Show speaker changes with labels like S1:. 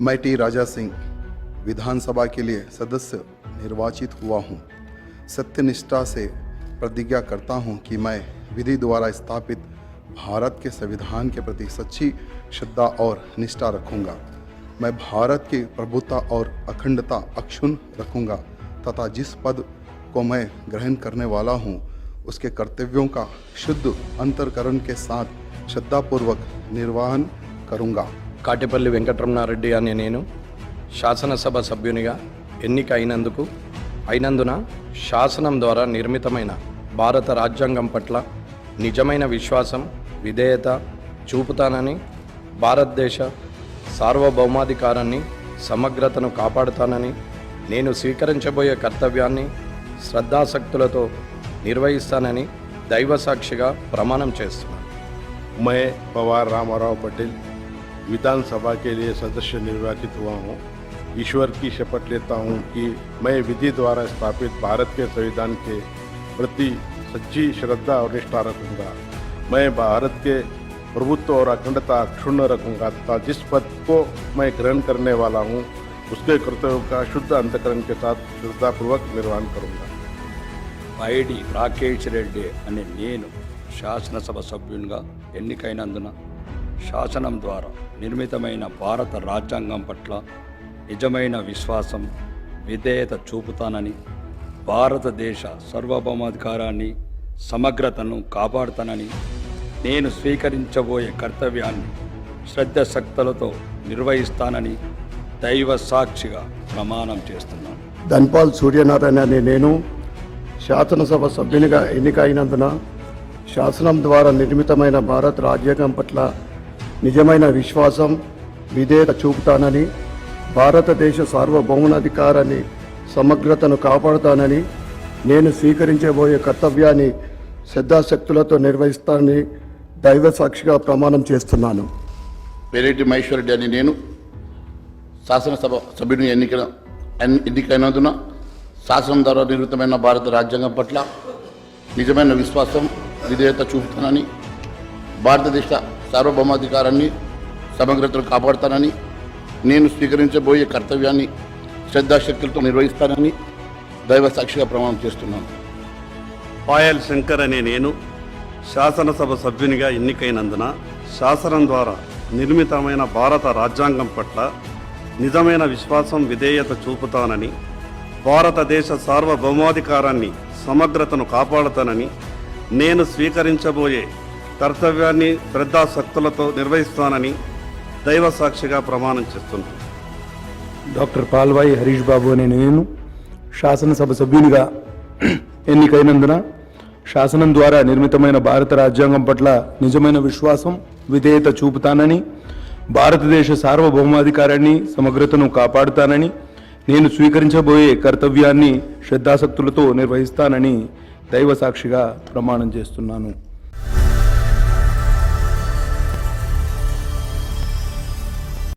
S1: मैं टी राजा सिंह विधानसभा के लिए सदस्य निर्वाचित हुआ हूँ। सत्यनिष्ठा से प्रतिज्ञा करता हूँ कि मैं विधि द्वारा स्थापित भारत के संविधान के प्रति सच्ची श्रद्धा और निष्ठा रखूँगा। मैं भारत की प्रभुता और अखंडता अक्षुण्ण रखूँगा तथा जिस पद को मैं ग्रहण करने वाला हूँ उसके कर्तव्यों का शुद्ध अंतर्करण के साथ श्रद्धापूर्वक निर्वहन करूँगा।
S2: కాటేపల్లి వెంకటరమణారెడ్డి అనే నేను శాసనసభ సభ్యునిగా ఎన్నిక అయినందున శాసనం ద్వారా నిర్మితమైన భారత రాజ్యాంగం పట్ల నిజమైన విశ్వాసం విధేయత చూపుతానని, భారతదేశ సార్వభౌమాధికారాన్ని సమగ్రతను కాపాడుతానని, నేను స్వీకరించబోయే కర్తవ్యాన్ని శ్రద్ధాసక్తులతో నిర్వహిస్తానని దైవసాక్షిగా ప్రమాణం చేస్తున్నాను।
S3: मैं पवार रामाराव पटेल विधानसभा के लिए सदस्य निर्वाचित हुआ हूँ। ईश्वर की शपथ लेता हूँ कि मैं विधि द्वारा स्थापित भारत के संविधान के प्रति सच्ची श्रद्धा और निष्ठा रखूँगा। मैं भारत के प्रभुत्व और अखंडता अक्षुण्ण रखूँगा तथा जिस पद को मैं ग्रहण करने वाला हूँ उसके कर्तव्यों का शुद्ध अंतकरण के साथ श्रद्धापूर्वक निर्वहन करूँगा।
S4: పైడి రాకేష్ రెడ్డి అనే నేను శాసనసభ సభ్యునిగా ఎన్నికైనందున శాసనం ద్వారా నిర్మితమైన భారత రాజ్యాంగం పట్ల నిజమైన విశ్వాసం విధేయత చూపుతానని, భారతదేశ సార్వభౌమాధికారాన్ని సమగ్రతను కాపాడుతానని, నేను స్వీకరించబోయే కర్తవ్యాన్ని శ్రద్ధశక్తులతో నిర్వహిస్తానని దైవ సాక్షిగా ప్రమాణం చేస్తున్నాను।
S5: ధన్పాల్ సూర్యనారాయణ అనే నేను శాసనసభ సభ్యునిగా ఎన్నికైనందున శాసనం ద్వారా నిర్మితమైన భారత రాజ్యాంగం పట్ల నిజమైన విశ్వాసం విధేయత చూపుతానని, భారతదేశ సార్వభౌమాధికారాన్ని సమగ్రతను కాపాడుతానని, నేను స్వీకరించబోయే కర్తవ్యాన్ని శ్రద్ధాశక్తులతో నిర్వహిస్తానని దైవ సాక్షిగా ప్రమాణం చేస్తున్నాను।
S6: పేరెడ్డి మహేశ్వర్ రెడ్డి అని నేను శాసనసభ సభ్యుని ఎన్నికైనందున శాసనం ద్వారా నిర్మితమైన భారత రాజ్యాంగం పట్ల నిజమైన విశ్వాసం విధేయత చూపుతానని, భారతదేశ సార్వభౌమాధికారాన్ని సమగ్రతను కాపాడుతానని, నేను స్వీకరించబోయే కర్తవ్యాన్ని శ్రద్ధాశక్తులతో నిర్వహిస్తానని దైవ సాక్షిగా ప్రమాణం చేస్తున్నాను।
S7: పాయల్ శంకర్ అనే నేను శాసనసభ సభ్యునిగా ఎన్నికైనందున శాసనం ద్వారా నిర్మితమైన భారత రాజ్యాంగం పట్ల నిజమైన విశ్వాసం విధేయత చూపుతానని, భారతదేశ సార్వభౌమాధికారాన్ని సమగ్రతను కాపాడుతానని, నేను స్వీకరించబోయే కర్తవ్యాన్ని శ్రద్ధాశక్తులతో నిర్వహిస్తానని దైవ సాక్షిగా ప్రమాణం చేస్తున్నాను।
S8: డాక్టర్ పాల్వాయి హరీష్ బాబు అనే నేను శాసనసభ సభ్యునిగా ఎన్నికైనందున శాసనం ద్వారా నిర్మితమైన భారత రాజ్యాంగం పట్ల నిజమైన విశ్వాసం విధేయత చూపుతానని, భారతదేశ సార్వభౌమాధికారాన్ని సమగ్రతను కాపాడుతానని, నేను స్వీకరించబోయే కర్తవ్యాన్ని శ్రద్ధాశక్తులతో నిర్వహిస్తానని దైవ సాక్షిగా ప్రమాణం చేస్తున్నాను।